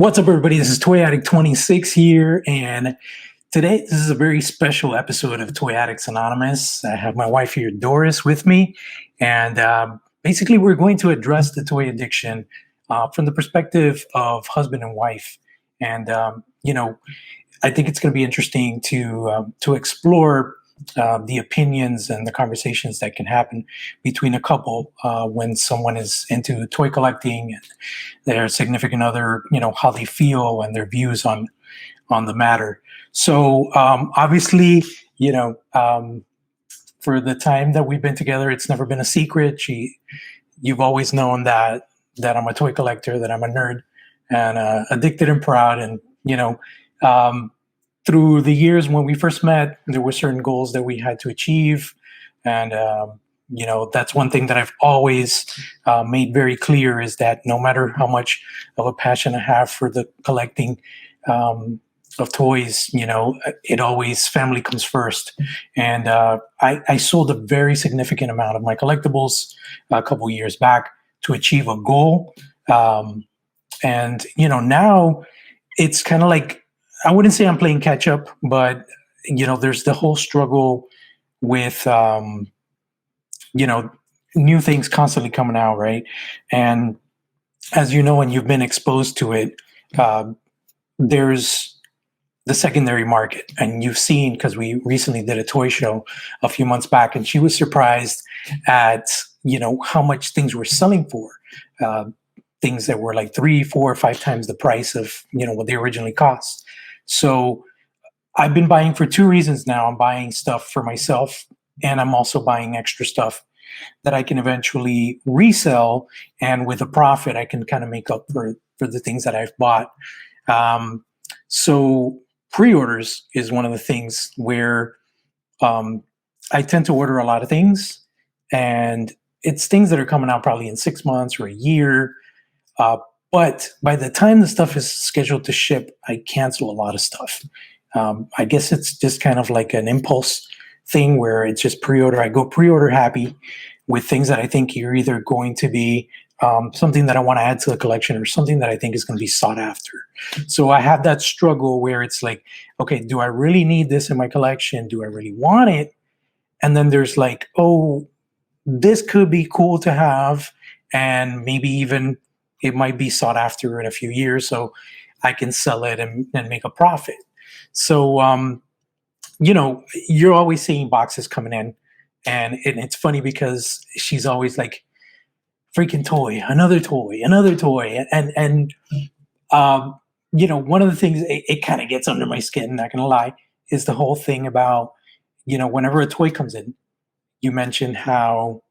What's up, everybody? This is Toy Addict 26 here, and today this is a very special episode of Toy Addicts Anonymous. I have my wife here, Doris, with me, and basically we're going to address the toy addiction from the perspective of husband and wife. And I think it's going to be interesting to explore the opinions and the conversations that can happen between a couple when someone is into toy collecting and their significant other, how they feel and their views on the matter. So obviously, for the time that we've been together, it's never been a secret. You've always known that I'm a toy collector, that I'm a nerd, and addicted and proud, and through the years when we first met, there were certain goals that we had to achieve. And, that's one thing that I've always made very clear is that no matter how much of a passion I have for the collecting of toys, it always family comes first. And I sold a very significant amount of my collectibles a couple years back to achieve a goal. And now it's kind of like, I wouldn't say I'm playing catch up, but there's the whole struggle with new things constantly coming out, right? And as you know, and you've been exposed to it, there's the secondary market, and you've seen, because we recently did a toy show a few months back, and she was surprised at how much things were selling for. Things that were like 3, 4, 5 times the price of what they originally cost. So I've been buying for 2 reasons now. I'm buying stuff for myself, and I'm also buying extra stuff that I can eventually resell, and with a profit, I can kind of make up for the things that I've bought. So pre-orders is one of the things where I tend to order a lot of things, and it's things that are coming out probably in 6 months or a year. But by the time the stuff is scheduled to ship, I cancel a lot of stuff. I guess it's just kind of like an impulse thing where it's just pre-order. I go pre-order happy with things that I think are either going to be something that I want to add to the collection or something that I think is going to be sought after. So I have that struggle where it's like, okay, do I really need this in my collection? Do I really want it? And then there's like, oh, this could be cool to have, and maybe even it might be sought after in a few years, so I can sell it and make a profit. So, you're always seeing boxes coming in, and it's funny because she's always like, freaking toy, another toy, another toy. And one of the things, it kind of gets under my skin, not gonna lie, is the whole thing about, whenever a toy comes in, you mention how,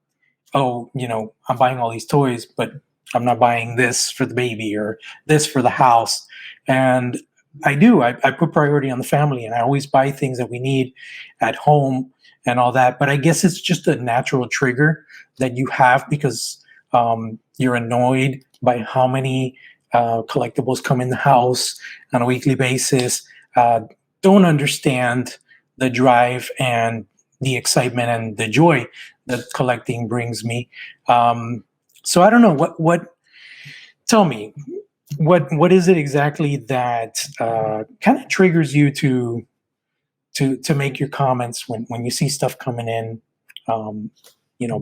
I'm buying all these toys, but I'm not buying this for the baby or this for the house. And I do. I put priority on the family, and I always buy things that we need at home and all that. But I guess it's just a natural trigger that you have because you're annoyed by how many collectibles come in the house on a weekly basis. Don't understand the drive and the excitement and the joy that collecting brings me. So I don't know what. Tell me, what is it exactly that kind of triggers you to make your comments when you see stuff coming in,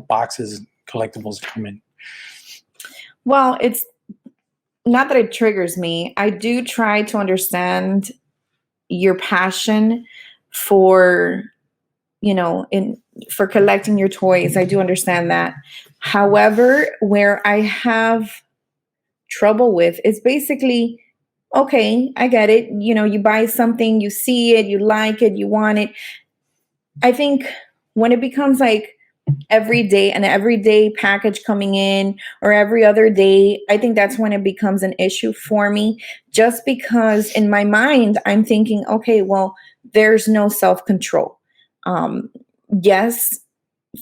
boxes, collectibles come in? Well, it's not that it triggers me. I do try to understand your passion for for collecting your toys. I do understand that. However, where I have trouble with is basically, okay, I get it. You buy something, you see it, you like it, you want it. I think when it becomes like every day package coming in, or every other day, I think that's when it becomes an issue for me, just because in my mind, I'm thinking, okay, well, there's no self-control. Yes,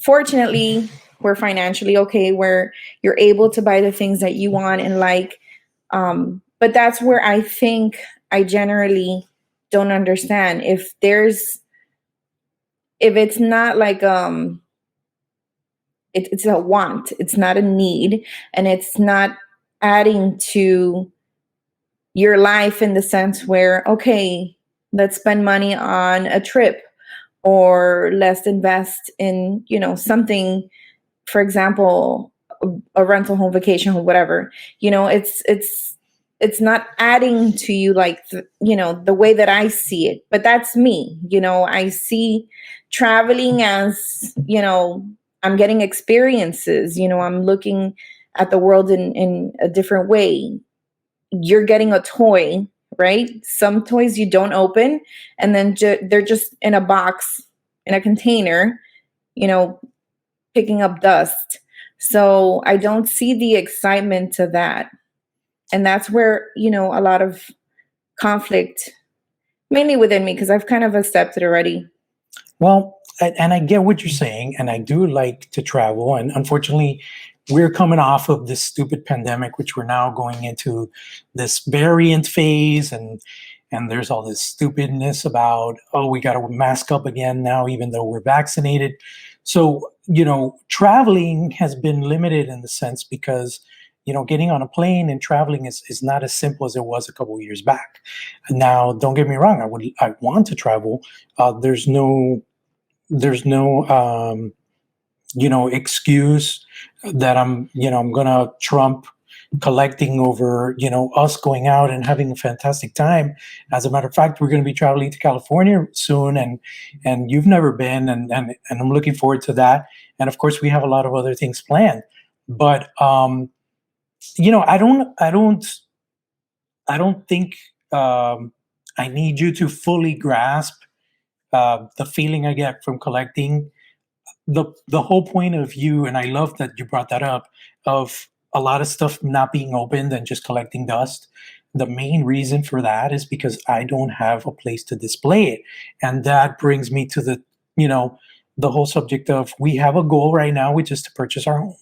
fortunately, we're financially okay, where you're able to buy the things that you want and like. But that's where I think I generally don't understand. If it's not like, it's a want, it's not a need, and it's not adding to your life in the sense where, okay, let's spend money on a trip, or let's invest in, something, for example, a rental home, vacation home, whatever. It's not adding to you like the way that I see it, but that's me. I see traveling as, I'm getting experiences. I'm looking at the world in a different way. You're getting a toy, right? Some toys you don't open, and then they're just in a box, in a container, you know picking up dust. So I don't see the excitement to that. And that's where, a lot of conflict, mainly within me, because I've kind of accepted already. Well, and I get what you're saying, and I do like to travel. And unfortunately, we're coming off of this stupid pandemic, which we're now going into this variant phase, and there's all this stupidness about, oh, we got to mask up again now, even though we're vaccinated. So, traveling has been limited in the sense because, getting on a plane and traveling is not as simple as it was a couple of years back. Now, don't get me wrong, I want to travel. There's no excuse that I'm gonna trump collecting over, us going out and having a fantastic time. As a matter of fact, we're going to be traveling to California soon, and you've never been, and I'm looking forward to that. And of course, we have a lot of other things planned. But I don't think I need you to fully grasp the feeling I get from collecting. The whole point of you, and I love that you brought that up, of a lot of stuff not being opened and just collecting dust. The main reason for that is because I don't have a place to display it. And that brings me to the whole subject of, we have a goal right now, which is to purchase our home.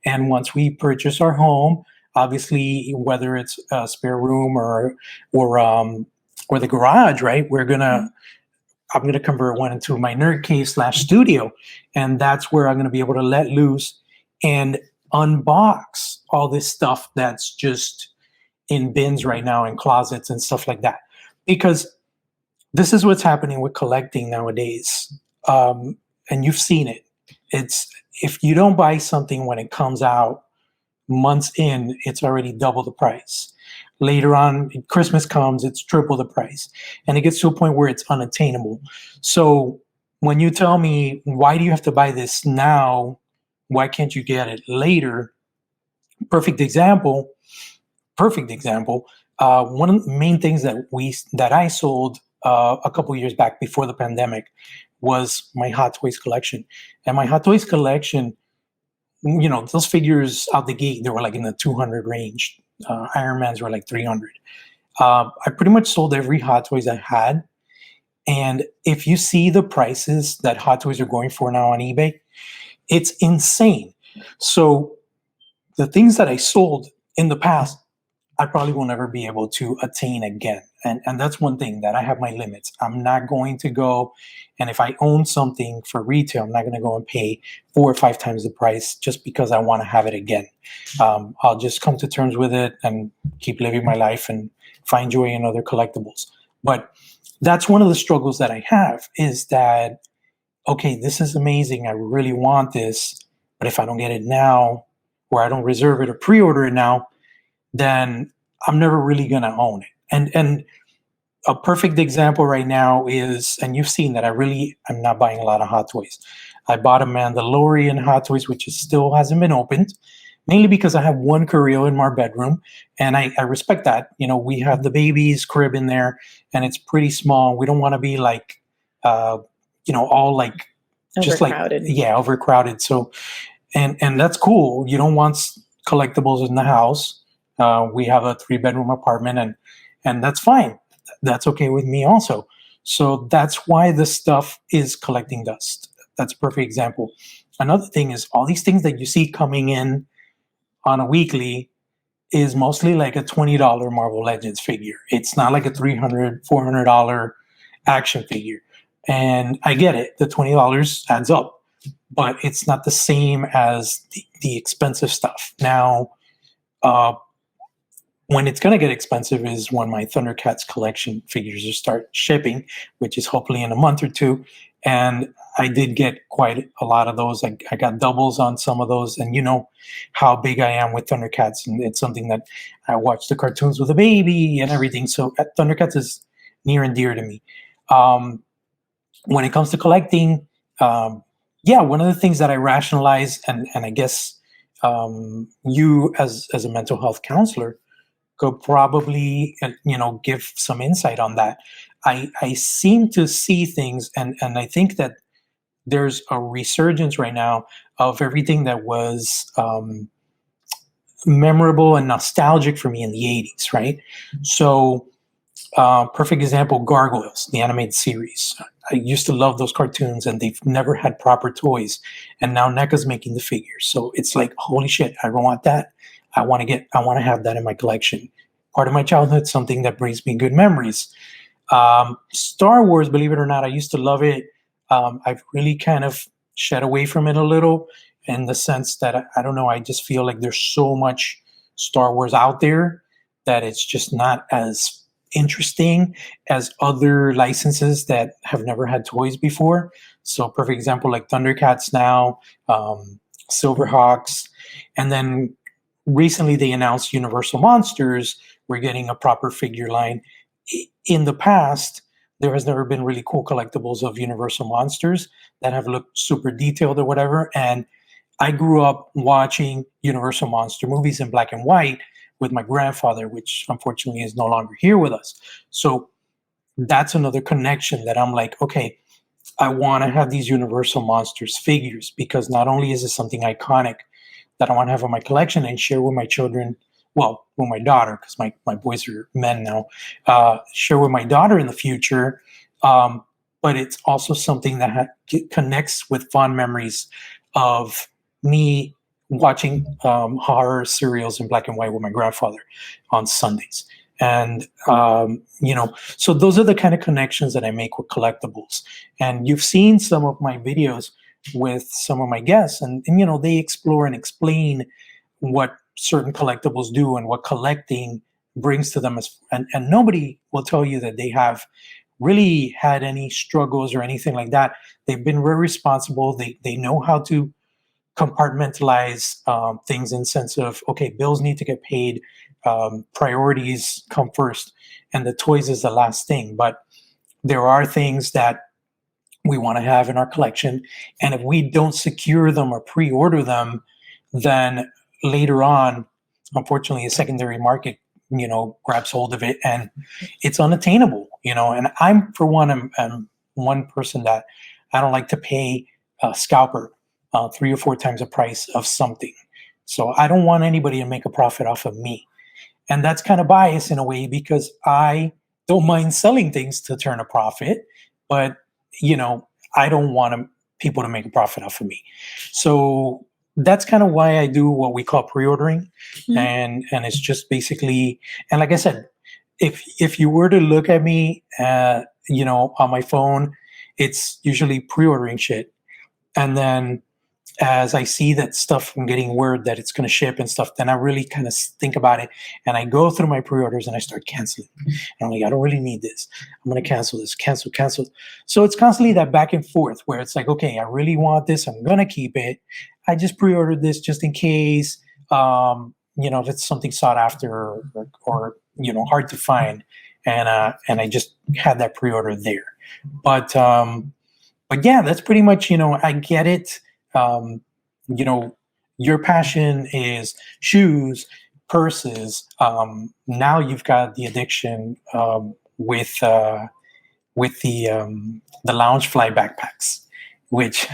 And once we purchase our home, obviously, whether it's a spare room or the garage, right? I'm going to convert one into my nerd cave / studio. And that's where I'm going to be able to let loose and unbox all this stuff that's just in bins right now, in closets and stuff like that. Because this is what's happening with collecting nowadays. And you've seen it. It's, if you don't buy something when it comes out months in, it's already double the price. Later on, Christmas comes, it's triple the price. And it gets to a point where it's unattainable. So when you tell me, why do you have to buy this now? Why can't you get it later? Perfect example. One of the main things that I sold a couple years back before the pandemic was my Hot Toys collection. And my Hot Toys collection, those figures out the gate, they were like in the 200 range. Iron Mans were like 300. I pretty much sold every Hot Toys I had. And if you see the prices that Hot Toys are going for now on eBay, it's insane. So the things that I sold in the past, I probably will never be able to attain again. And that's one thing, that I have my limits. I'm not going to go, and if I own something for retail, I'm not going to go and pay 4 or 5 times the price just because I want to have it again. I'll just come to terms with it and keep living my life and find joy in other collectibles. But that's one of the struggles that I have, is that, okay, this is amazing. I really want this, but if I don't get it now, or I don't reserve it or pre-order it now, then I'm never really going to own it. And a perfect example right now is, and you've seen that I'm not buying a lot of Hot Toys. I bought a Mandalorian Hot Toys, which still hasn't been opened, mainly because I have one Carrillo in my bedroom, and I respect that. We have the baby's crib in there, and it's pretty small. We don't want to be like, all like, just like, yeah, overcrowded. So, and that's cool. You don't want collectibles in the house. We have a 3-bedroom apartment, and that's fine. That's okay with me also. So that's why the stuff is collecting dust. That's a perfect example. Another thing is, all these things that you see coming in on a weekly is mostly like a $20 Marvel Legends figure. It's not like a $300, $400 action figure. And I get it. The $20 adds up, but it's not the same as the expensive stuff. Now, When it's going to get expensive is when my Thundercats collection figures start shipping, which is hopefully in a month or two. And I did get quite a lot of those. I got doubles on some of those. And you know how big I am with Thundercats. And it's something that I watch the cartoons with a baby and everything. So Thundercats is near and dear to me. When it comes to collecting, yeah, one of the things that I rationalize, and I guess you as a mental health counselor could probably give some insight on that. I seem to see things, and I think that there's a resurgence right now of everything that was memorable and nostalgic for me in the 80s, right? So perfect example, Gargoyles, the animated series. I used to love those cartoons, and they've never had proper toys. And now NECA's making the figures. So it's like, holy shit, I want that. I want to have that in my collection. Part of my childhood, something that brings me good memories. Star Wars, believe it or not, I used to love it. I've really kind of shed away from it a little, in the sense that I don't know, I just feel like there's so much Star Wars out there that it's just not as interesting as other licenses that have never had toys before. So perfect example, like Thundercats now, Silverhawks, and then recently they announced Universal Monsters. We're getting a proper figure line. In the past, there has never been really cool collectibles of Universal Monsters that have looked super detailed or whatever. And I grew up watching Universal Monster movies in black and white with my grandfather, which unfortunately is no longer here with us. So that's another connection that I'm like, okay, I want to have these Universal Monsters figures, because not only is it something iconic that I want to have in my collection and share with my children, well, with my daughter, because my boys are men now, share with my daughter in the future, but it's also something that connects with fond memories of me watching horror serials in black and white with my grandfather on Sundays. And, so those are the kind of connections that I make with collectibles. And you've seen some of my videos with some of my guests, and they explore and explain what certain collectibles do and what collecting brings to them. And nobody will tell you that they have really had any struggles or anything like that. They've been very responsible. They know how to compartmentalize things in sense of, okay, bills need to get paid, priorities come first, and the toys is the last thing. But there are things that we want to have in our collection, and if we don't secure them or pre-order them, then later on, unfortunately, a secondary market grabs hold of it, and it's unattainable. And I'm, for one, I'm one person that I don't like to pay a scalper 3 or 4 times the price of something. So I don't want anybody to make a profit off of me. And that's kind of biased in a way, because I don't mind selling things to turn a profit, but I don't want people to make a profit off of me. So that's kind of why I do what we call pre-ordering. Mm-hmm. And it's just basically, and like I said, if you were to look at me, on my phone, it's usually pre-ordering shit. And then as I see that stuff, I'm getting word that it's going to ship and stuff, then I really kind of think about it, and I go through my pre-orders and I start canceling. And I'm like, I don't really need this. I'm going to cancel this, cancel. So it's constantly that back and forth where it's like, okay, I really want this. I'm going to keep it. I just pre-ordered this just in case, if it's something sought after or hard to find. And I just had that pre-order there. But yeah, that's pretty much, I get it. Your passion is shoes, purses. Now you've got the addiction with the Loungefly backpacks, which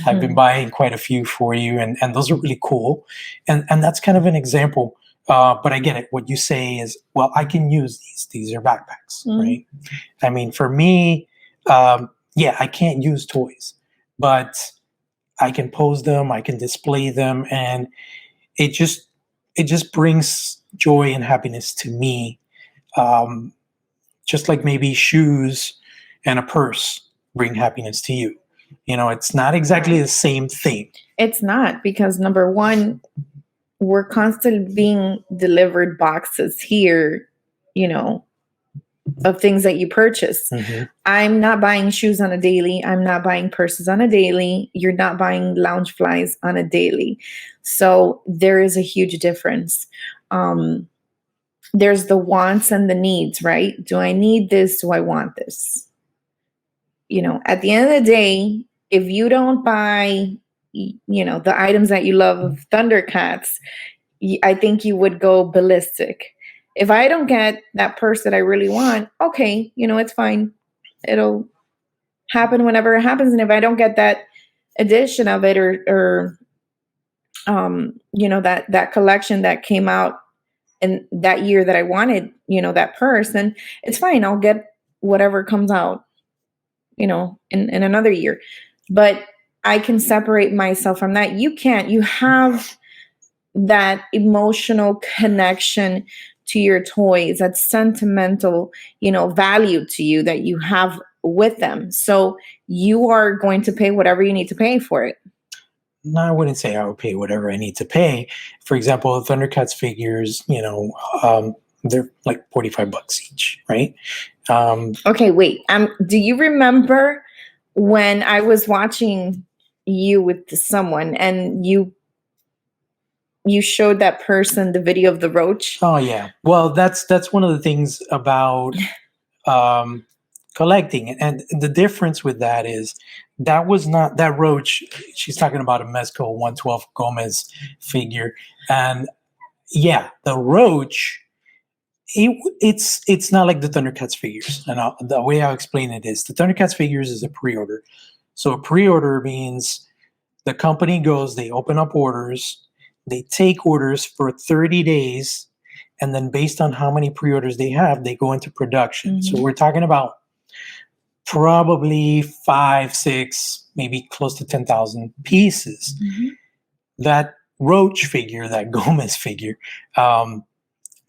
I've been buying quite a few for you, and those are really cool. And that's kind of an example. But I get it. What you say is, well, I can use these. These are backpacks, right? I mean, for me, I can't use toys, but I can pose them, I can display them, and it just brings joy and happiness to me. Just like maybe shoes and a purse bring happiness to you. It's not exactly the same thing. It's not, because number one, we're constantly being delivered boxes here, you know, of things that you purchase. Mhm. I'm not buying shoes on a daily. I'm not buying purses on a daily. You're not buying lounge flies on a daily. So there is a huge difference. There's the wants and the needs, right? Do I need this? Do I want this? You know, at the end of the day, if you don't buy, you know, the items that you love of Thundercats, I think you would go ballistic. If I don't get that purse that I really want, okay, you know, it's fine. It'll happen whenever it happens. And if I don't get that edition of it, or you know, that collection that came out in that year that I wanted, you know, that purse, then it's fine. I'll get whatever comes out, you know, in another year. But I can separate myself from that. You can't. You have that emotional connection to your toys, that sentimental, you know, value to you that you have with them. So you are going to pay whatever you need to pay for it. No, I wouldn't say I would pay whatever I need to pay. For example, Thundercats figures, they're like $45 each, right? Okay, wait. Do you remember when I was watching you with someone and you showed that person the video of the roach? Oh yeah. Well, that's one of the things about um, collecting, and the difference with that is that was not that roach. She's talking about a Mezco 112 Gomez figure, and yeah, the roach. It's not like the Thundercats figures, and the way I'll explain it is the Thundercats figures is a pre-order. So a pre-order means the company goes, they open up orders, they take orders for 30 days, and then based on how many pre-orders they have, they go into production. So we're talking about probably 5, 6, maybe close to 10,000 pieces. That Roach figure, that Gomez figure,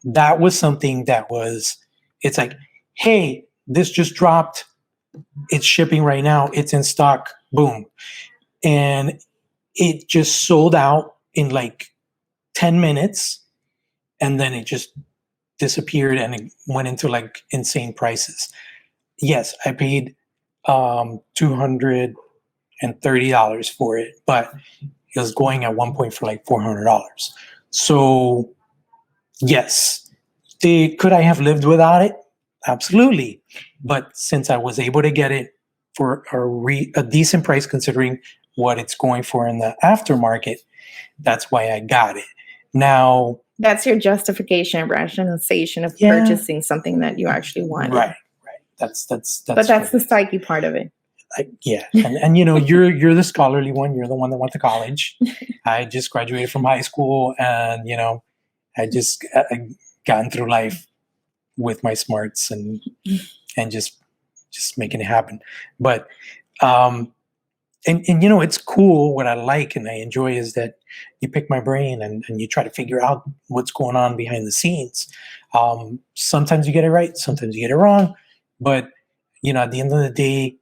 that was something that was, it's like, hey, this just dropped. It's shipping right now. It's in stock. Boom. And it just sold out in like 10 minutes. And then it just disappeared and it went into like insane prices. Yes, I paid $230 for it, but it was going at one point for like $400. So yes, could I have lived without it? Absolutely. But since I was able to get it for a decent price, considering what it's going for in the aftermarket, that's why I got it. Now, that's your justification, rationalization of purchasing something that you actually want. Right. That's but that's the psyche part of it. Yeah, and you're the scholarly one. You're the one that went to college. I just graduated from high school, and I just gotten through life with my smarts and just making it happen. But and it's cool. What I like and I enjoy is that you pick my brain and you try to figure out what's going on behind the scenes. Sometimes you get it right, sometimes you get it wrong, but at the end of the day,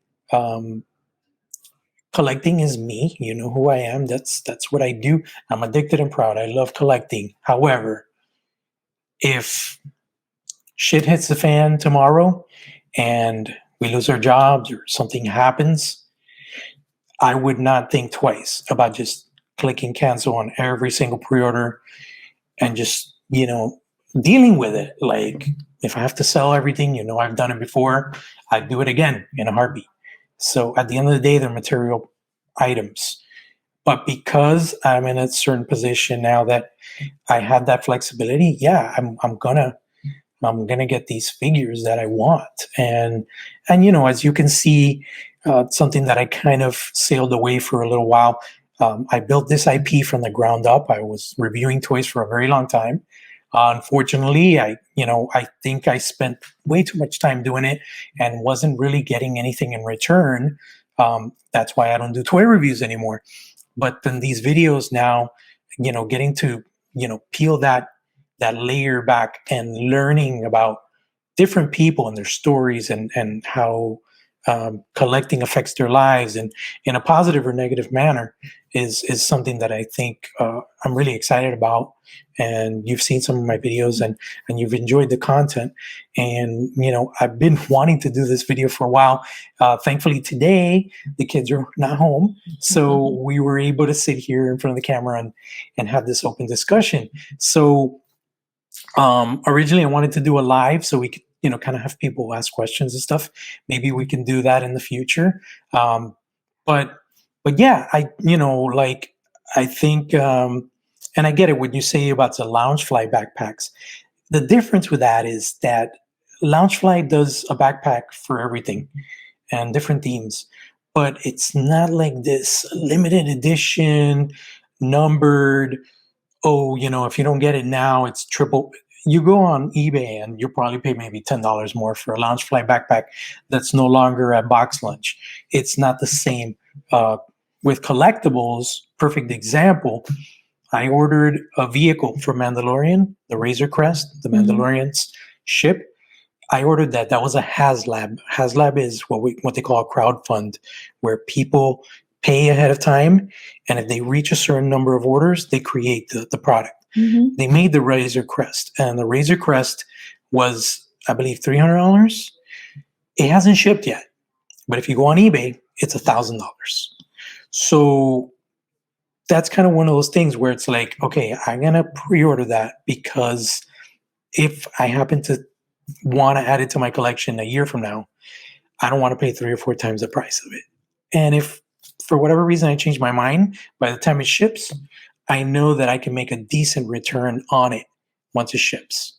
collecting is me. You know who I am. That's what I do. I'm addicted and proud. I love collecting. However, if shit hits the fan tomorrow and we lose our jobs or something happens, I would not think twice about just clicking cancel on every single pre-order and just, dealing with it. Like, if I have to sell everything, I've done it before, I'd do it again in a heartbeat. So at the end of the day, they're material items. But because I'm in a certain position now that I have that flexibility, yeah, I'm gonna get these figures that I want. And as you can see, something that I kind of sailed away for a little while. I built this IP from the ground up. I was reviewing toys for a very long time. Unfortunately, I think I spent way too much time doing it and wasn't really getting anything in return. That's why I don't do toy reviews anymore. But then these videos now, getting to, peel that layer back and learning about different people and their stories and how collecting affects their lives and in a positive or negative manner is something that I think I'm really excited about. And you've seen some of my videos and you've enjoyed the content. And, I've been wanting to do this video for a while. Thankfully, today, the kids are not home. So we were able to sit here in front of the camera and have this open discussion. So originally I wanted to do a live so we could, kind of have people ask questions and stuff. Maybe we can do that in the future. But yeah, I think, and I get it when you say about the Loungefly backpacks. The difference with that is that Loungefly does a backpack for everything and different themes, but it's not like this limited edition, numbered. Oh, if you don't get it now, it's triple. You go on eBay and you'll probably pay maybe $10 more for a Loungefly backpack that's no longer at box lunch. It's not the same. With collectibles, perfect example, I ordered a vehicle for Mandalorian, the Razor Crest, the Mandalorian's ship. I ordered that. That was a HasLab. HasLab is what they call a crowd fund, where people pay ahead of time, and if they reach a certain number of orders, they create the product. They made the Razor Crest, and the Razor Crest was, I believe, $300. It hasn't shipped yet, but if you go on eBay, it's $1,000. So that's kind of one of those things where it's like, okay, I'm gonna pre-order that because if I happen to want to add it to my collection a year from now, I don't want to pay 3 or 4 times the price of it. And if for whatever reason I change my mind, by the time it ships, I know that I can make a decent return on it once it ships,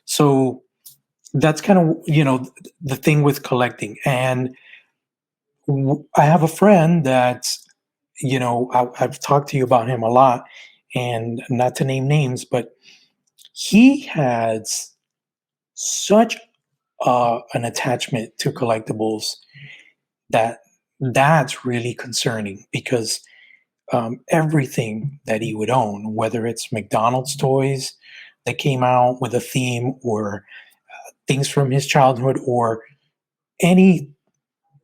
So that's kind of, the thing with collecting. And I have a friend that, I've talked to you about him a lot, and not to name names, but he has such an attachment to collectibles that's really concerning, because everything that he would own, whether it's McDonald's toys that came out with a theme, or things from his childhood, or any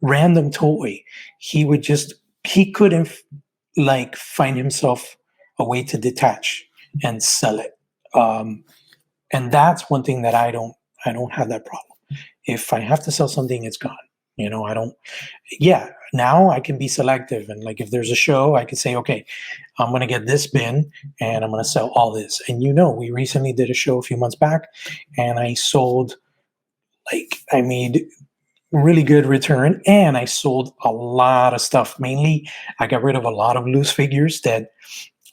random toy, he couldn't find himself a way to detach and sell it. And that's one thing that I don't have that problem. If I have to sell something, it's gone. I don't. Yeah, now I can be selective, and if there's a show, I can say, okay, I'm gonna get this bin and I'm gonna sell all this. And we recently did a show a few months back, and I sold, I made really good return, and I sold a lot of stuff. Mainly, I got rid of a lot of loose figures that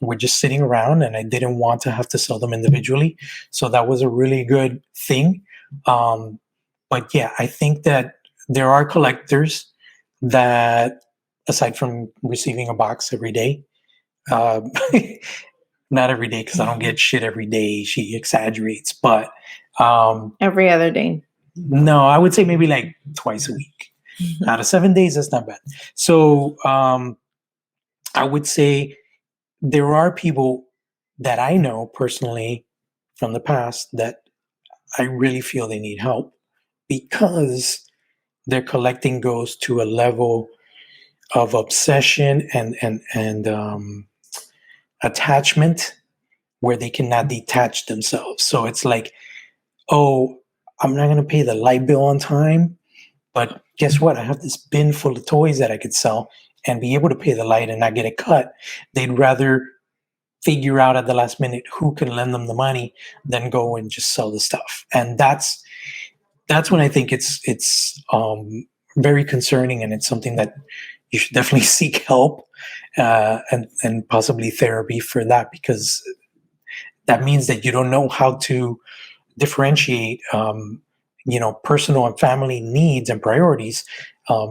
were just sitting around, and I didn't want to have to sell them individually. So that was a really good thing. But yeah, I think that there are collectors that, aside from receiving a box every day, uh, not every day because I don't get shit every day. She exaggerates, but Every other day. no, I would say maybe like twice a week. Out of 7 days, that's not bad. So I would say there are people that I know personally from the past that I really feel they need help, because their collecting goes to a level of obsession and attachment where they cannot detach themselves. So it's like, oh, I'm not going to pay the light bill on time, but guess what? I have this bin full of toys that I could sell and be able to pay the light and not get a cut. They'd rather figure out at the last minute who can lend them the money than go and just sell the stuff. And that's when I think it's very concerning, and it's something that you should definitely seek help and possibly therapy for that, because that means that you don't know how to differentiate personal and family needs and priorities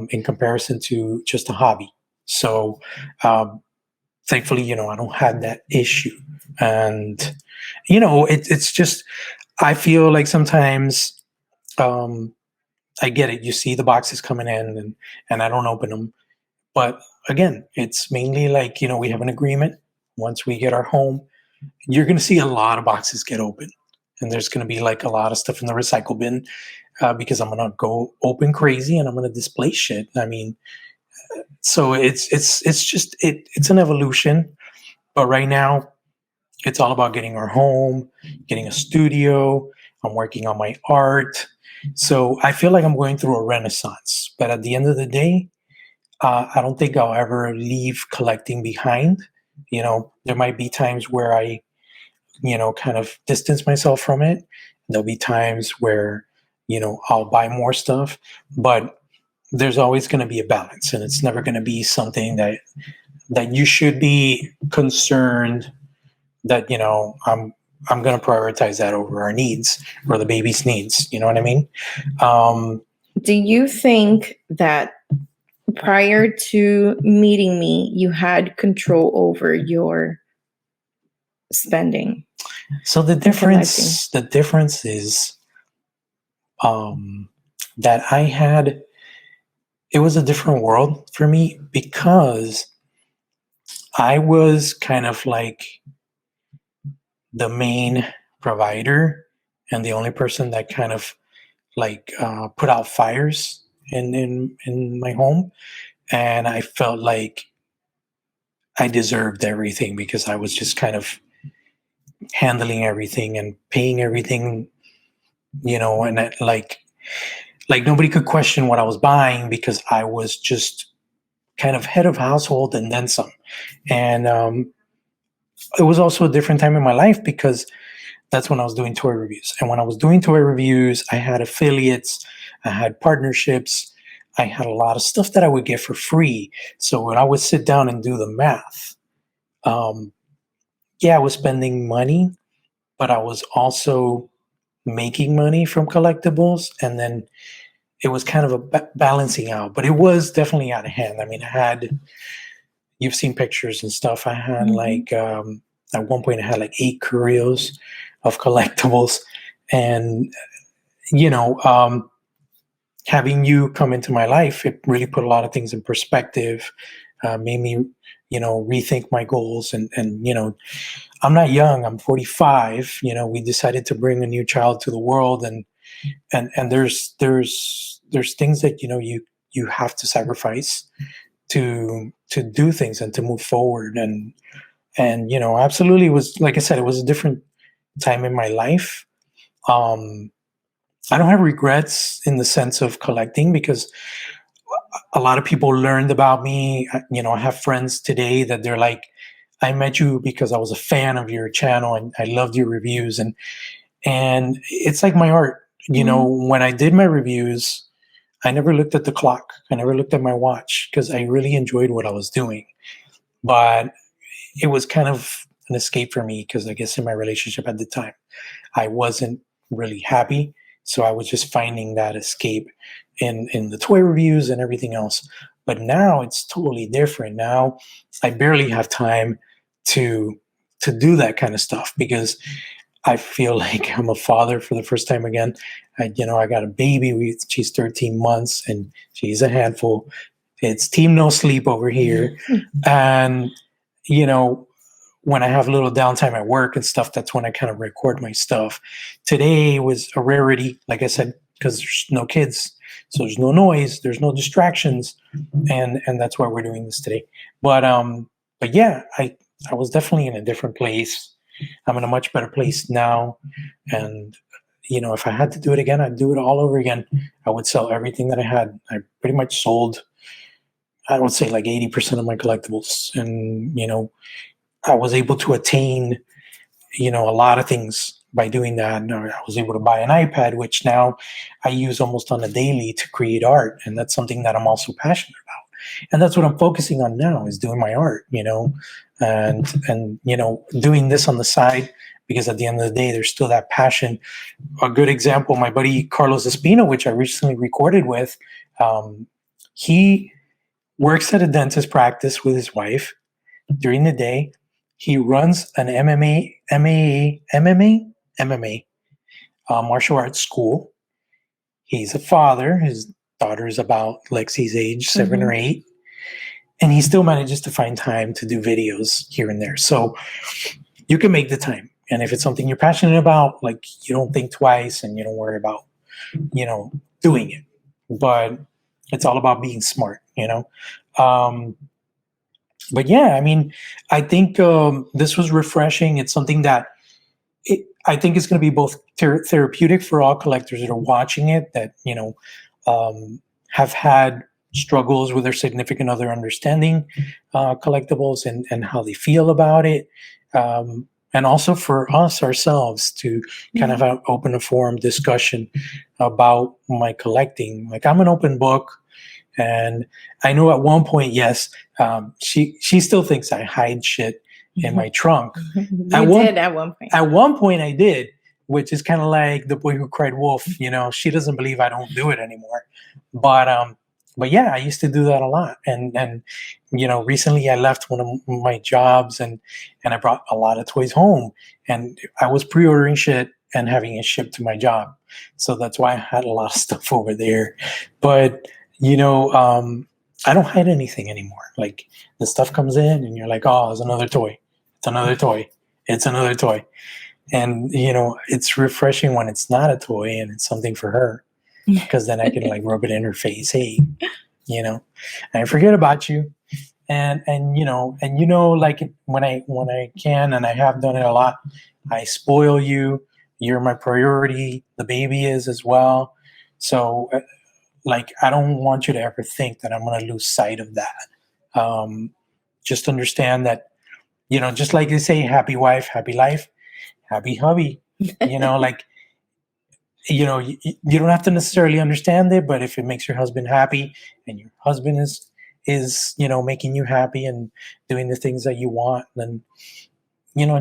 in comparison to just a hobby. So thankfully, I don't have that issue. And it's just, I feel like sometimes I get it. You see the boxes coming in, and I don't open them. But again, it's mainly we have an agreement. Once we get our home, you're going to see a lot of boxes get open. and there's going to be like a lot of stuff in the recycle bin because I'm going to go open crazy and I'm going to display shit. I mean, so it's an evolution, but right now it's all about getting our home, getting a studio. I'm working on my art. So I feel like I'm going through a renaissance. But at the end of the day, I don't think I'll ever leave collecting behind. There might be times where I, kind of distance myself from it. There'll be times where, I'll buy more stuff. But there's always going to be a balance, and it's never going to be something that you should be concerned that I'm going to prioritize that over our needs or the baby's needs. You know what I mean? Do you think that prior to meeting me, you had control over your spending? So the difference is that it was a different world for me because I was kind of like the main provider and the only person that kind of like put out fires in my home, and I felt like I deserved everything because I was just kind of handling everything and paying everything, and like nobody could question what I was buying because I was just kind of head of household and then some. And it was also a different time in my life because that's when I was doing toy reviews. And when I was doing toy reviews, I had affiliates, I had partnerships, I had a lot of stuff that I would get for free. So when I would sit down and do the math, I was spending money, but I was also making money from collectibles. And then it was kind of a balancing out, but it was definitely out of hand. I mean, you've seen pictures and stuff. I had at one point I had like 8 curios of collectibles, and having you come into my life, it really put a lot of things in perspective, made me, rethink my goals. And I'm not young, I'm 45. We decided to bring a new child to the world, and there's things that, you have to sacrifice to do things and to move forward. And absolutely, it was, like I said, it was a different time in my life. I don't have regrets in the sense of collecting because a lot of people learned about me. I have friends today that they're like, I met you because I was a fan of your channel and I loved your reviews. And it's like my art. When I did my reviews, I never looked at the clock. I never looked at my watch because I really enjoyed what I was doing. But it was kind of an escape for me because I guess in my relationship at the time, I wasn't really happy. So I was just finding that escape in the toy reviews and everything else. But now it's totally different. Now I barely have time to do that kind of stuff because I feel like I'm a father for the first time again. I got a baby. She's 13 months and she's a handful. It's team no sleep over here. And, when I have a little downtime at work and stuff, that's when I kind of record my stuff. Today was a rarity, like I said, because there's no kids. So there's no noise, there's no distractions. And that's why we're doing this today. But yeah, I was definitely in a different place. I'm in a much better place now. And, if I had to do it again, I'd do it all over again. I would sell everything that I had. I pretty much sold, I would say like 80% of my collectibles. And, I was able to attain, a lot of things by doing that. And I was able to buy an iPad, which now I use almost on a daily to create art. And that's something that I'm also passionate about. And that's what I'm focusing on now is doing my art, and doing this on the side, because at the end of the day, there's still that passion. A good example, my buddy Carlos Espino, which I recently recorded with, he works at a dentist practice with his wife during the day. He runs an MMA martial arts school. He's a father. His daughter is about Lexi's age, 7 or 8. And he still manages to find time to do videos here and there. So you can make the time. And if it's something you're passionate about, like, you don't think twice and you don't worry about, doing it. But it's all about being smart, Um, but yeah, I mean, I think this was refreshing. It's something that I think it's going to be both therapeutic for all collectors that are watching it, that have had struggles with their significant other understanding collectibles and how they feel about it, and also for us ourselves to kind of open a forum discussion about my collecting. Like, I'm an open book. And I know at one point, yes, she still thinks I hide shit in my trunk. You did at one point. At one point, I did, which is kind of like the boy who cried wolf. She doesn't believe I don't do it anymore. But yeah, I used to do that a lot. And recently I left one of my jobs and I brought a lot of toys home, and I was pre-ordering shit and having it shipped to my job. So that's why I had a lot of stuff over there. But I don't hide anything anymore. Like, the stuff comes in and you're like, oh, it's another toy. It's another toy. It's another toy. And, it's refreshing when it's not a toy and it's something for her, because then I can like rub it in her face. Hey, and I forget about you. And like, when I can, and I have done it a lot, I spoil you. You're my priority. The baby is as well. So, like, I don't want you to ever think that I'm going to lose sight of that. Just understand that, just like they say, happy wife, happy life, happy hubby. Like, you don't have to necessarily understand it, but if it makes your husband happy and your husband is making you happy and doing the things that you want, then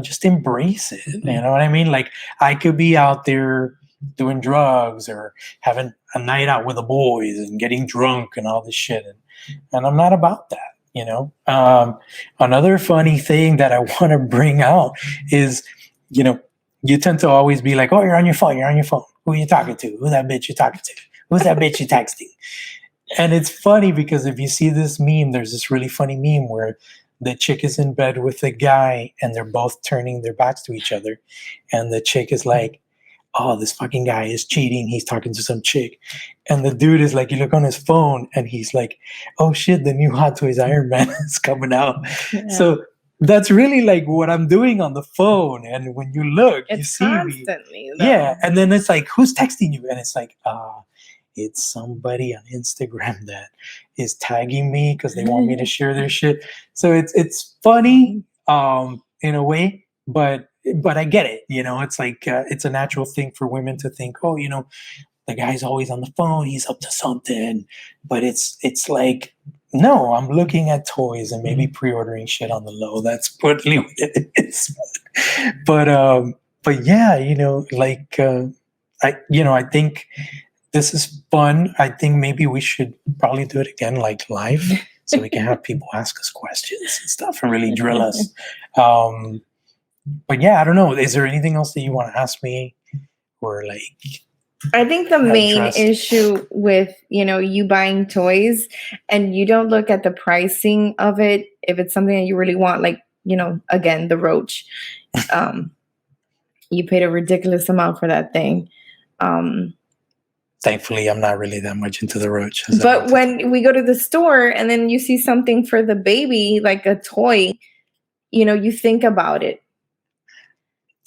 just embrace it. You know what I mean? Like, I could be out there doing drugs or having a night out with the boys and getting drunk and all this shit, and I'm not about that. Another funny thing that I want to bring out is, you tend to always be like, oh, you're on your phone. Who are you talking to? Who's that bitch you're talking to? Who's that bitch you're texting? And it's funny because if you see this meme, there's this really funny meme where the chick is in bed with the guy and they're both turning their backs to each other. And the chick is like, oh, this fucking guy is cheating. He's talking to some chick. And the dude is like, you look on his phone and he's like, oh shit, the new Hot Toys Iron Man is coming out. Yeah. So that's really like what I'm doing on the phone. And when you look, you see constantly, me. Though. Yeah. And then it's like, who's texting you? And it's like, it's somebody on Instagram that is tagging me because they want me to share their shit. So it's funny in a way, but I get it. It's like it's a natural thing for women to think, oh, the guy's always on the phone, he's up to something. But it's like, no, I'm looking at toys and maybe pre-ordering shit on the low. That's partly what it is. But yeah, like I think this is fun. I think maybe we should probably do it again, like live, so we can have people ask us questions and stuff and really drill us. But yeah, I don't know. Is there anything else that you want to ask me, or like? I think the main issue with, you buying toys and you don't look at the pricing of it, if it's something that you really want, like, again, the roach, you paid a ridiculous amount for that thing. Thankfully, I'm not really that much into the roach. But when we go to the store and then you see something for the baby, like a toy, you think about it.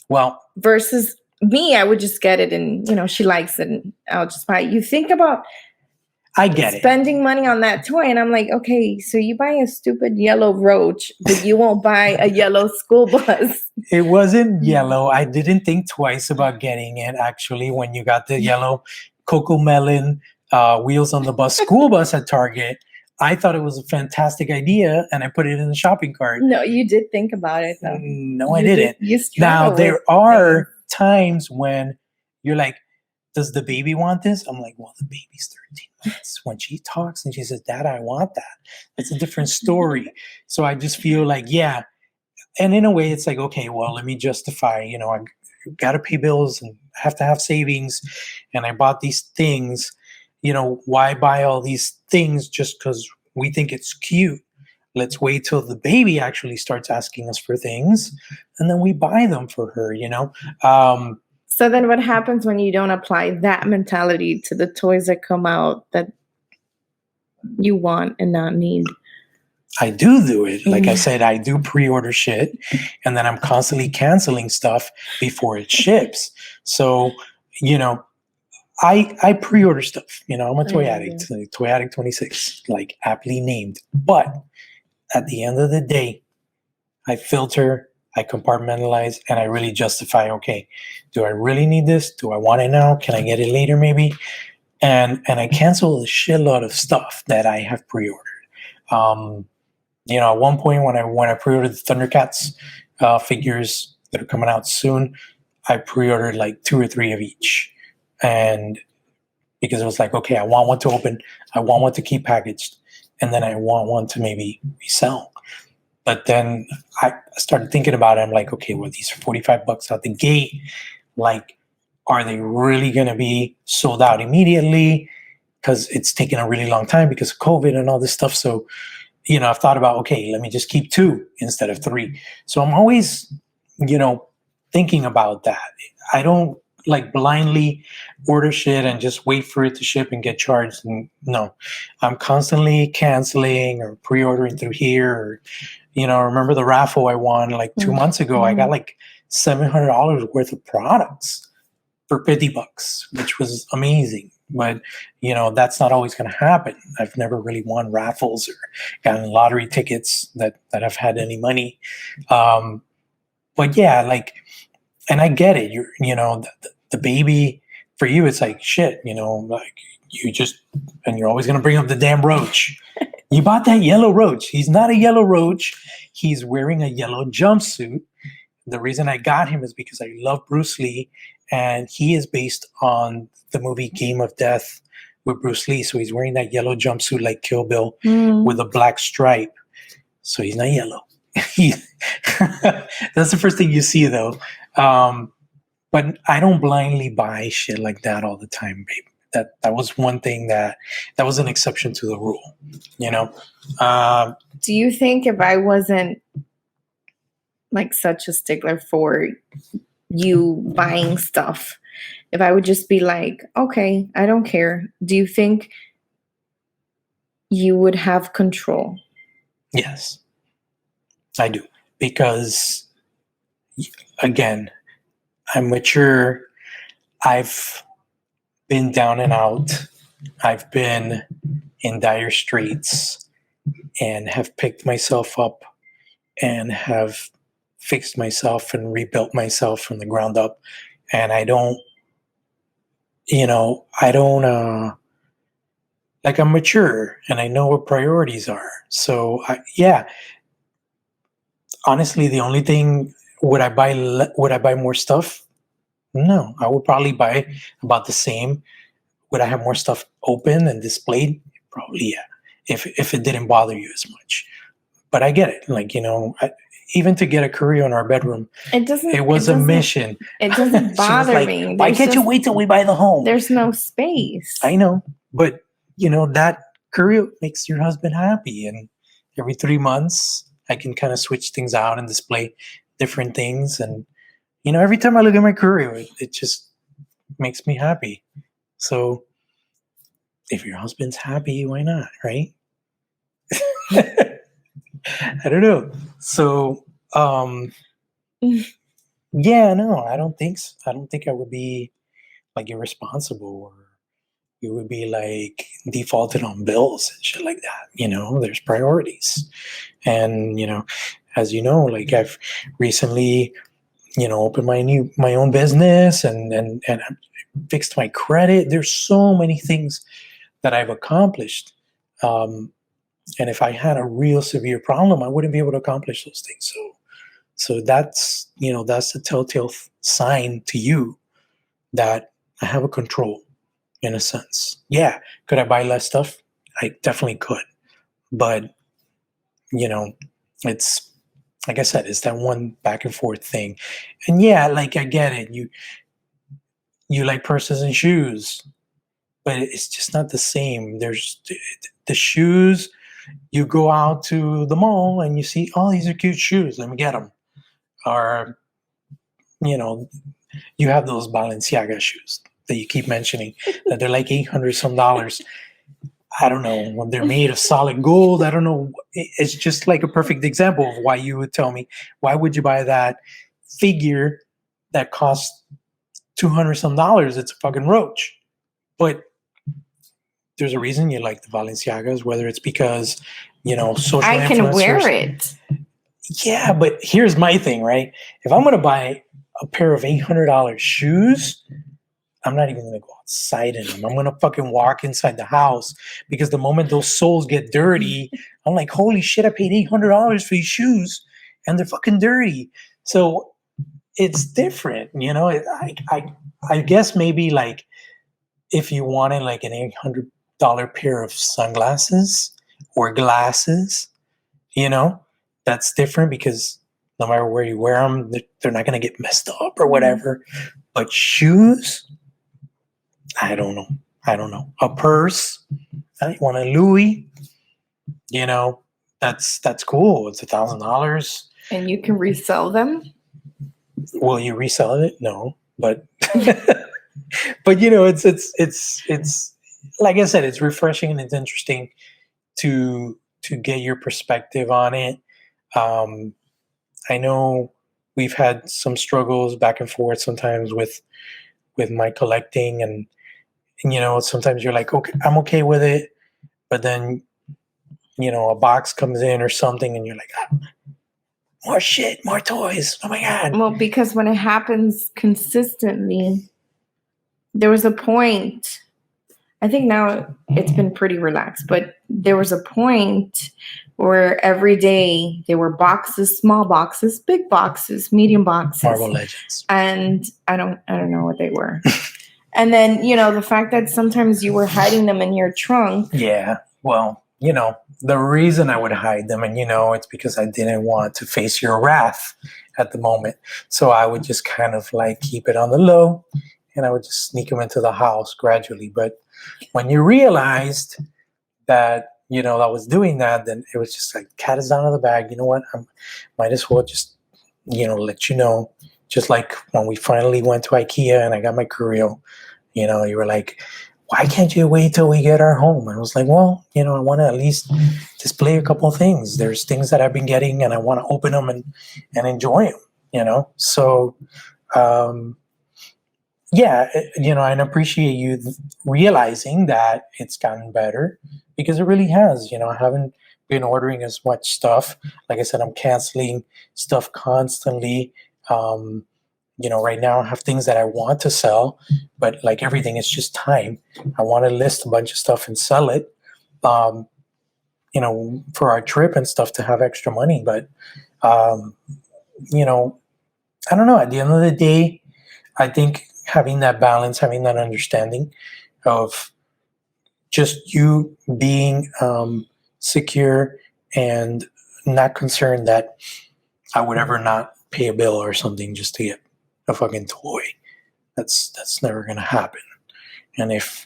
Well, versus me, I would just get it and, she likes it and I'll just buy it. You think about spending money on that toy. And I'm like, okay, so you buy a stupid yellow roach, but you won't buy a yellow school bus. It wasn't yellow. I didn't think twice about getting it, actually, when you got the yellow Cocoa Melon Wheels on the Bus school bus at Target. I thought it was a fantastic idea, and I put it in the shopping cart. No, you did think about it, though. No, I didn't. Now, there are times when you're like, does the baby want this? I'm like, well, the baby's 13 months. When she talks and she says, Dad, I want that, it's a different story. So I just feel like, yeah. And in a way, it's like, okay, well, let me justify, I got to pay bills and have to have savings. And I bought these things. Why buy all these things just because we think it's cute? let's wait till the baby actually starts asking us for things, and then we buy them for her, So then what happens when you don't apply that mentality to the toys that come out that you want and not need? I do it. Like I said, I do pre-order shit, and then I'm constantly canceling stuff before it ships. So, I pre-order stuff. I'm a toy addict, toy addict 26, like aptly named. But at the end of the day, I filter, I compartmentalize, and I really justify. Okay, do I really need this? Do I want it now? Can I get it later, maybe? And I cancel a shitload of stuff that I have pre-ordered. At one point when I pre-ordered the Thundercats figures that are coming out soon, I pre-ordered like 2 or 3 of each, and because it was like, okay, I want one to open, I want one to keep packaged, and then I want one to maybe resell. But then I started thinking about it. I'm like, okay, well, these are $45 out the gate. Like, are they really going to be sold out immediately? Because it's taken a really long time because of COVID and all this stuff. So, I've thought about, okay, let me just keep 2 instead of 3. So I'm always, thinking about that. I don't like blindly order shit and just wait for it to ship and get charged. And no, I'm constantly canceling or pre-ordering through here. Or, remember the raffle I won like 2 months ago? I got like $700 worth of products for $50, which was amazing. But, that's not always going to happen. I've never really won raffles or gotten lottery tickets that have had any money. But yeah, like, and I get it. The baby for you, it's like shit, like and you're always going to bring up the damn roach. You bought that yellow roach. He's not a yellow roach. He's wearing a yellow jumpsuit. The reason I got him is because I love Bruce Lee, and he is based on the movie Game of Death with Bruce Lee. So he's wearing that yellow jumpsuit like Kill Bill with a black stripe. So he's not yellow. That's the first thing you see, though. But I don't blindly buy shit like that all the time, babe. That was one thing that was an exception to the rule, Do you think if I wasn't like such a stickler for you buying stuff, if I would just be like, okay, I don't care, do you think you would have control? Yes, I do. Because, again, I'm mature. I've been down and out. I've been in dire straits and have picked myself up and have fixed myself and rebuilt myself from the ground up. And I don't, like, I'm mature and I know what priorities are. So honestly, the only thing, would I buy more stuff? No, I would probably buy about the same. Would I have more stuff open and displayed? Probably, yeah. If it didn't bother you as much. But I get it. Like, even to get a Korea in our bedroom, it was a mission. It doesn't bother me. Why can't you wait till we buy the home? There's no space. I know. But, that Korea makes your husband happy. And every 3 months, I can kind of switch things out and display different things. And, every time I look at my Korea, it just makes me happy. So if your husband's happy, why not, right? I don't know. So, yeah, no, I don't think so. I don't think I would be like irresponsible, or it would be like defaulted on bills and shit like that. There's priorities. And, as you know, like I've recently, opened my own business and fixed my credit. There's so many things that I've accomplished. And if I had a real severe problem, I wouldn't be able to accomplish those things. So that's, that's the telltale sign to you that I have a control in a sense. Yeah. Could I buy less stuff? I definitely could. But, it's, like I said, it's that one back and forth thing. And yeah, like I get it. You like purses and shoes, but it's just not the same. There's the shoes you go out to the mall and you see, oh, these are cute shoes. Let me get them. Or, you know, you have those Balenciaga shoes that you keep mentioning that they're like 800 some dollars. I don't know when they're made of solid gold. I don't know. It's just like a perfect example of why you would tell me, why would you buy that figure that costs 200 some dollars? It's a fucking roach. But there's a reason you like the Balenciagas, whether it's because, social I can wear influencers. it. Yeah, but here's my thing, right? If I'm going to buy a pair of $800 shoes, I'm not even going to go outside in them. I'm going to fucking walk inside the house because the moment those soles get dirty, I'm like, holy shit, I paid $800 for these shoes and they're fucking dirty. So it's different, I guess maybe like if you wanted like an $800 pair of sunglasses or glasses, that's different because no matter where you wear them, they're not going to get messed up or whatever. But shoes, I don't know. A purse, I want a Louis, that's cool. It's $1,000. And you can resell them? Will you resell it? No, but but it's like I said, it's refreshing and it's interesting to get your perspective on it. I know we've had some struggles back and forth sometimes with my collecting and sometimes you're like, okay, I'm okay with it, but then a box comes in or something and you're like, more shit, more toys, oh my god. Well, because when it happens consistently, there was a point, I think now it's been pretty relaxed, but there was a point where every day there were boxes, small boxes, big boxes, medium boxes, Marvel Legends, and I don't know what they were. And then the fact that sometimes you were hiding them in your trunk. Yeah, well, the reason I would hide them, and it's because I didn't want to face your wrath at the moment, so I would just kind of like keep it on the low, and I would just sneak them into the house gradually. But when you realized that I was doing that, then it was just like cat is out of the bag. You know what? I might as well just let you know. Just like when we finally went to IKEA and I got my Curio, you were like, why can't you wait till we get our home? And I was like, well, I want to at least display a couple of things. There's things that I've been getting and I want to open them and enjoy them, So, yeah, and appreciate you realizing that it's gotten better because it really has. I haven't been ordering as much stuff. Like I said, I'm canceling stuff constantly. Right now I have things that I want to sell, but like everything, it's just time. I want to list a bunch of stuff and sell it, for our trip and stuff to have extra money. But, I don't know. At the end of the day, I think having that balance, having that understanding of just you being secure and not concerned that I would ever not pay a bill or something just to get a fucking toy. That's never going to happen. And if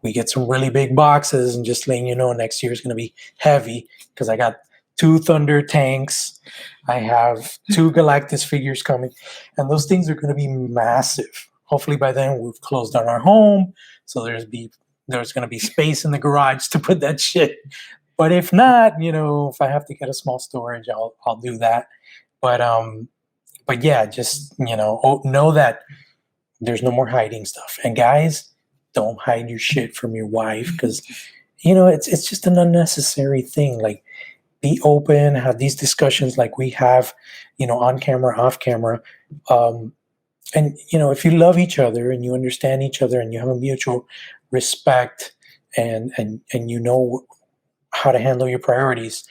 we get some really big boxes, and just letting you know, next year is going to be heavy because I got 2 Thunder tanks. I have 2 Galactus figures coming, and those things are going to be massive. Hopefully by then we've closed down our home, so there's going to be space in the garage to put that shit. But if not, if I have to get a small storage, I'll do that. But yeah, just know that there's no more hiding stuff. And guys, don't hide your shit from your wife because it's just an unnecessary thing. Like, be open, have these discussions like we have, on camera, off camera. And if you love each other and you understand each other and you have a mutual respect and you know how to handle your priorities,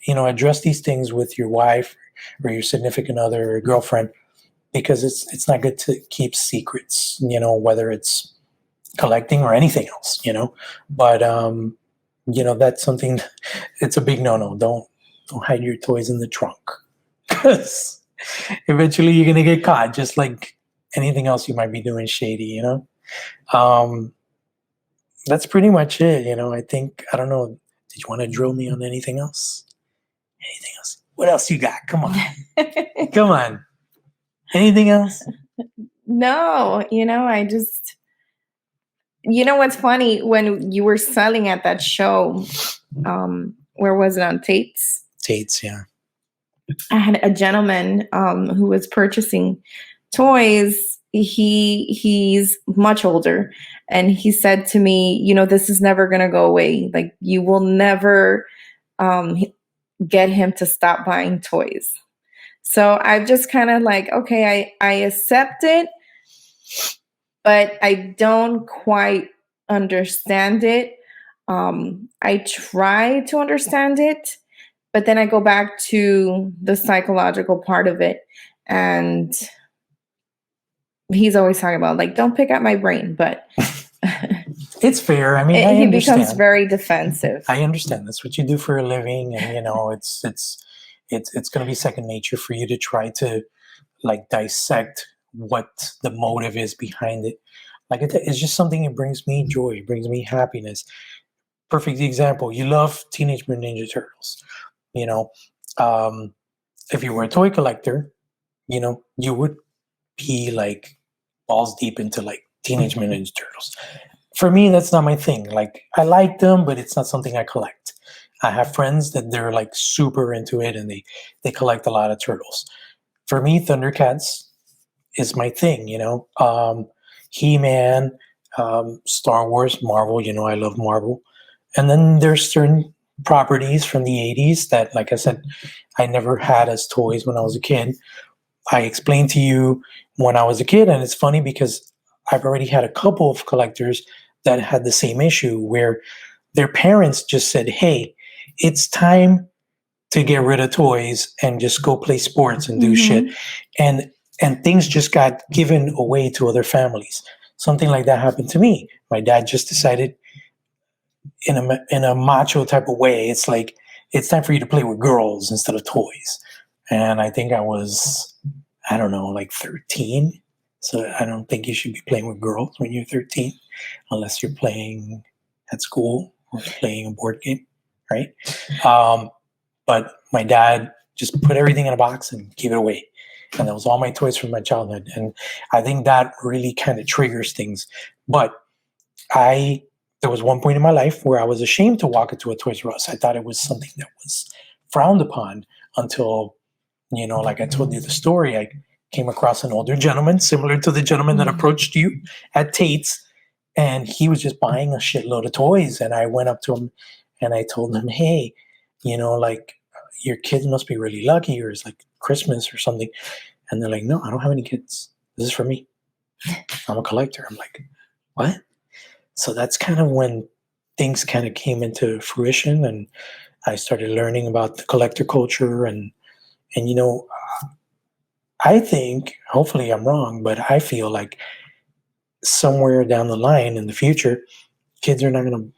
address these things with your wife or your significant other or girlfriend, because it's not good to keep secrets, whether it's collecting or anything else, but that's something, it's a big no. Don't hide your toys in the trunk because eventually you're going to get caught, just like anything else you might be doing shady, that's pretty much it. I think, I don't know, Did you want to drill me on anything else? Anything else? What else you got? Come on. Come on. Anything else? No, I just, what's funny, when you were selling at that show, where was it, on Tate's? Tate's, yeah. I had a gentleman who was purchasing toys. He's much older, and he said to me, this is never going to go away. Like, you will never get him to stop buying toys. So I've just kind of like, okay, I accept it, but I don't quite understand it. I try to understand it, but then I go back to the psychological part of it. And he's always talking about, like, don't pick at my brain, but it's fair. I mean, he becomes very defensive. I understand. That's what you do for a living. And, it's going to be second nature for you to try to, like, dissect what the motive is behind it. Like, it's just something that brings me joy, it brings me happiness. Perfect example. You love Teenage Mutant Ninja Turtles. If you were a toy collector, you would be like balls deep into like Teenage Mutant Ninja Turtles. For me, that's not my thing. Like, I like them, but it's not something I collect. I have friends that they're like super into it, and they collect a lot of turtles. For me, Thundercats is my thing. He-Man, Star Wars, Marvel. I love Marvel. And then there's certain properties from the 80s that, like I said, I never had as toys when I was a kid. I explained to you when I was a kid, and it's funny because I've already had a couple of collectors that had the same issue where their parents just said, hey, it's time to get rid of toys and just go play sports and do shit. And things just got given away to other families. Something like that happened to me. My dad just decided, in a macho type of way, it's like, it's time for you to play with girls instead of toys. And I think I was, I don't know, like 13. So I don't think you should be playing with girls when you're 13, unless you're playing at school or playing a board game, right? But my dad just put everything in a box and gave it away. And that was all my toys from my childhood. And I think that really kind of triggers things. But there was one point in my life where I was ashamed to walk into a Toys R Us. I thought it was something that was frowned upon until, like I told you the story, I came across an older gentleman, similar to the gentleman that approached you at Tate's, and he was just buying a shitload of toys. And I went up to him and I told him, hey, like, your kids must be really lucky, or it's like Christmas or something. And they're like, no, I don't have any kids. This is for me. I'm a collector. I'm like, what? So that's kind of when things kind of came into fruition, and I started learning about the collector culture. And I think, hopefully I'm wrong, but I feel like somewhere down the line in the future, kids are not going to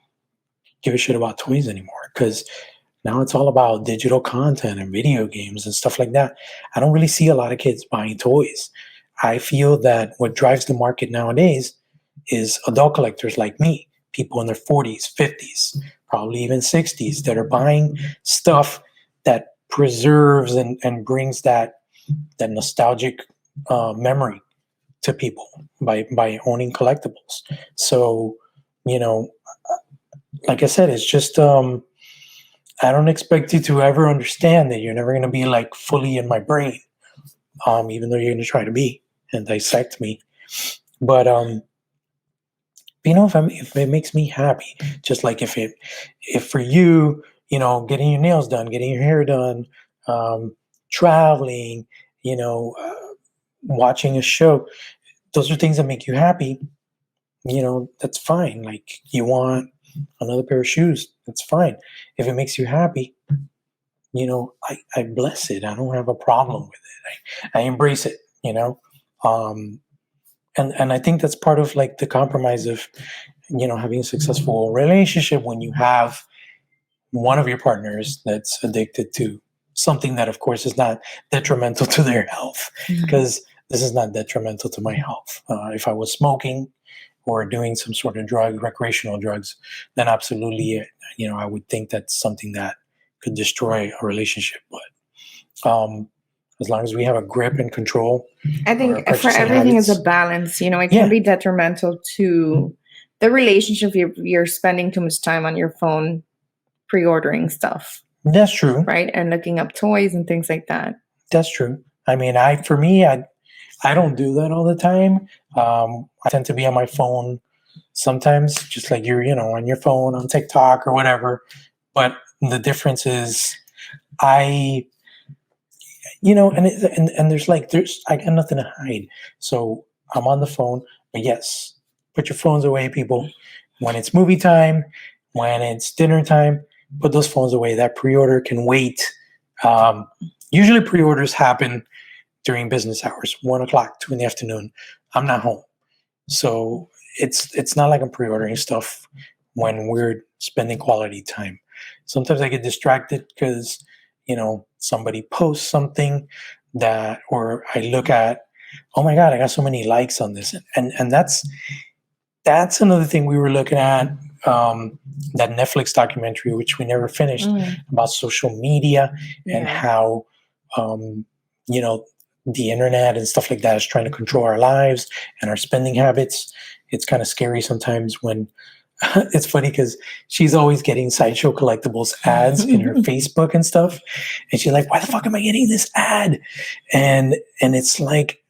give a shit about toys anymore, because now it's all about digital content and video games and stuff like that. I don't really see a lot of kids buying toys. I feel that what drives the market nowadays is adult collectors like me, people in their 40s, 50s, probably even 60s, that are buying stuff that preserves and brings that nostalgic memory to people by owning collectibles. So, like I said, it's just, I don't expect you to ever understand that. You're never going to be like fully in my brain, even though you're going to try to be and dissect me. But, if it makes me happy, just like if for you, getting your nails done, getting your hair done, traveling, watching a show, those are things that make you happy, that's fine. Like, you want another pair of shoes, that's fine. If it makes you happy, I bless it. I don't have a problem with it. I embrace it, and I think that's part of like the compromise of, having a successful relationship, when you have one of your partners that's addicted to something that, of course, is not detrimental to their health, because this is not detrimental to my health. If I was smoking or doing some sort of drug, recreational drugs, then absolutely, I would think that's something that could destroy a relationship. But as long as we have a grip and control I our think for purchasing everything is a habits, balance. It can yeah, be detrimental to the relationship if you're spending too much time on your phone pre-ordering stuff, that's true. right? And looking up toys and things like that. That's true. I mean, for me, I don't do that all the time. I tend to be on my phone sometimes, just like you're, on your phone, on TikTok or whatever. But the difference is, I, and I got nothing to hide. So I'm on the phone. But yes, put your phones away, people. When it's movie time, when it's dinner time, put those phones away. That pre-order can wait. Usually pre-orders happen during business hours, 1 o'clock, 2 in the afternoon. I'm not home. So it's not like I'm pre-ordering stuff when we're spending quality time. Sometimes I get distracted because, somebody posts something or I look at, oh my God, I got so many likes on this. And that's another thing we were looking at, that Netflix documentary, which we never finished, about social media and how, the internet and stuff like that is trying to control our lives and our spending habits. It's kind of scary sometimes when it's funny because she's always getting Sideshow Collectibles ads in her Facebook and stuff. And she's like, why the fuck am I getting this ad? And it's like,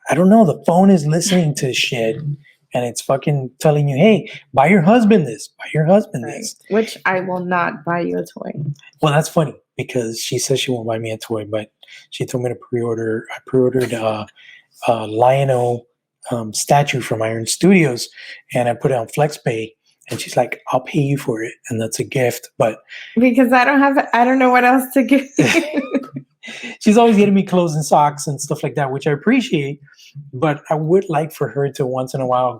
I don't know, the phone is listening to shit and it's fucking telling you, hey, buy your husband this, buy your husband this. Which I will not buy you a toy. Well, that's funny because she says she won't buy me a toy, but she told me to pre-order. I pre-ordered a Lion-O statue from Iron Studios, and I put it on FlexPay. And she's like, "I'll pay you for it, and that's a gift." But because I don't know what else to give. She's always getting me clothes and socks and stuff like that, which I appreciate. But I would like for her to once in a while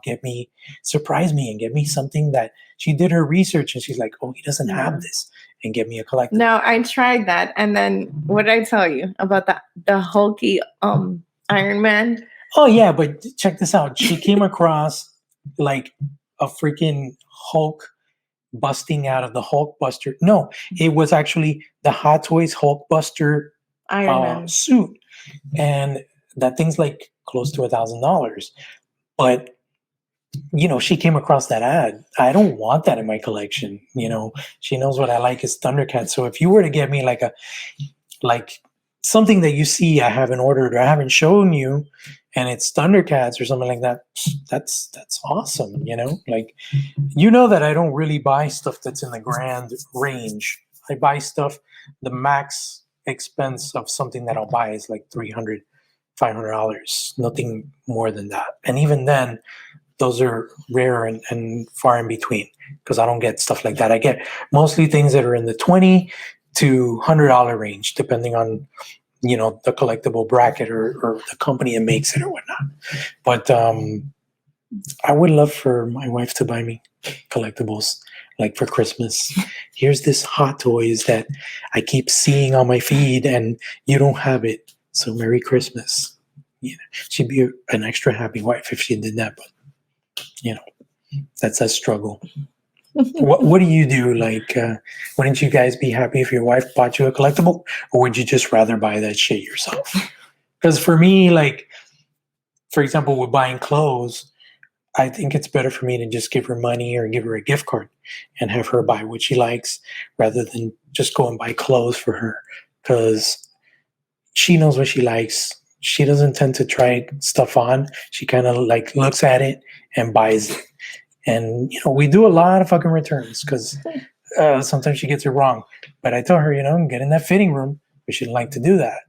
surprise me and get me something that she did her research and she's like, oh, he doesn't have this, and get me a collectible. No, I tried that. And then what did I tell you about the hulky Iron Man? Oh, yeah, but check this out. She came across like a freaking Hulk busting out of the Hulk Buster. No, it was actually the Hot Toys Hulk Buster Iron Man suit. And that thing's like close to $1,000. But, she came across that ad. I don't want that in my collection. She knows what I like is Thundercats. So if you were to get me like something that you see I haven't ordered or I haven't shown you, and it's Thundercats or something like that, that's awesome. Like, that I don't really buy stuff that's in the grand range. I buy stuff, the max expense of something that I'll buy is like $300, $500, nothing more than that. And even then, those are rare and far in between because I don't get stuff like that. I get mostly things that are in the $20 to $100 range, depending on the collectible bracket or the company that makes it or whatnot. But I would love for my wife to buy me collectibles, like for Christmas. Here's this Hot Toys that I keep seeing on my feed and you don't have it, so Merry Christmas. She'd be an extra happy wife if she did that, but that's a struggle. What do you do? Like, wouldn't you guys be happy if your wife bought you a collectible, or would you just rather buy that shit yourself? Because for me, like, for example, with buying clothes, I think it's better for me to just give her money or give her a gift card and have her buy what she likes rather than just go and buy clothes for her, because she knows what she likes. She doesn't tend to try stuff on. She kind of like looks at it and buys it. And, we do a lot of fucking returns because sometimes she gets it wrong. But I tell her, get in that fitting room. We shouldn't like to do that.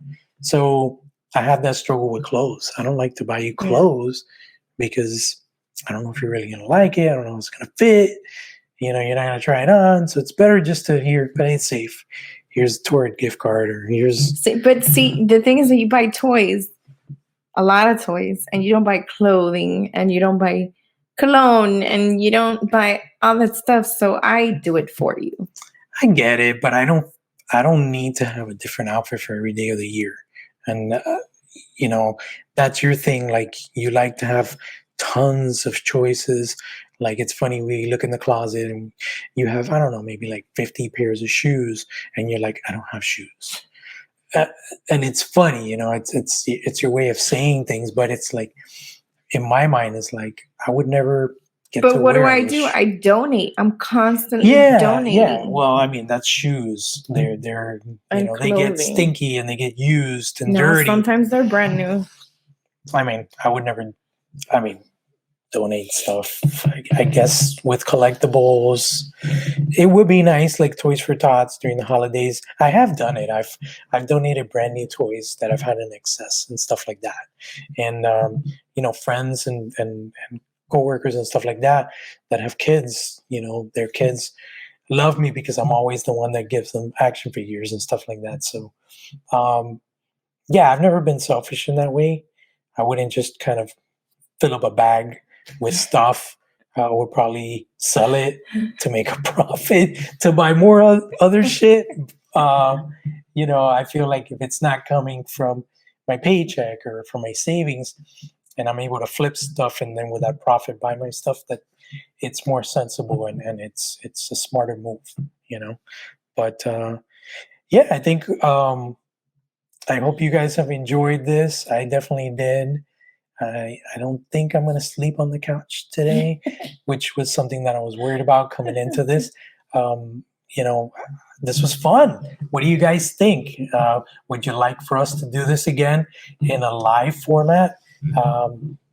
So I have that struggle with clothes. I don't like to buy you clothes because I don't know if you're really going to like it. I don't know if it's going to fit. You're not going to try it on. So it's better just to play it safe. Here's a Torrid gift card or here's... But the thing is that you buy toys, a lot of toys, and you don't buy clothing and you don't buy cologne and you don't buy all that stuff. So I do it for you. I get it, but I don't need to have a different outfit for every day of the year. And, that's your thing. Like, you like to have tons of choices. Like, it's funny, we look in the closet and you have, I don't know, maybe like 50 pairs of shoes, and you're like, I don't have shoes. Uh, and it's funny, it's your way of saying things, but it's like, in my mind, it's like, I would never get to But what do wear I those do? I donate. I'm constantly Yeah, donating. well, I mean, that's shoes. They're And they get clothing. stinky and they get used and No, dirty. sometimes they're brand new. I mean, I would never, I mean, donate stuff. I guess with collectibles, it would be nice, like Toys for Tots during the holidays. I have done it. I've donated brand new toys that I've had in excess and stuff like that. And friends and coworkers and stuff like that have kids. Their kids love me because I'm always the one that gives them action figures and stuff like that. So, yeah, I've never been selfish in that way. I wouldn't just kind of fill up a bag with stuff. I would probably sell it to make a profit to buy more other shit. I feel like if it's not coming from my paycheck or from my savings, and I'm able to flip stuff and then with that profit buy my stuff, that it's more sensible and it's a smarter move. But yeah, I think I hope you guys have enjoyed this. I definitely did. I don't think I'm going to sleep on the couch today, which was something that I was worried about coming into this. This was fun. What do you guys think? Would you like for us to do this again in a live format?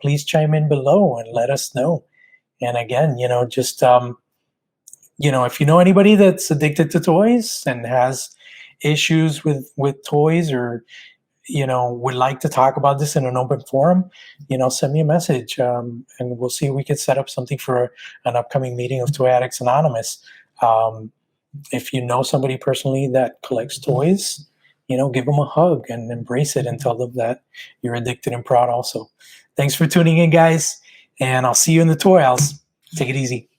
Please chime in below and let us know. And again, just if you know anybody that's addicted to toys and has issues with toys, or would like to talk about this in an open forum, send me a message, and we'll see if we can set up something for an upcoming meeting of Toy Addicts Anonymous. If you know somebody personally that collects toys, give them a hug and embrace it and tell them that you're addicted and proud also. Thanks for tuning in, guys, and I'll see you in the toy house. Take it easy.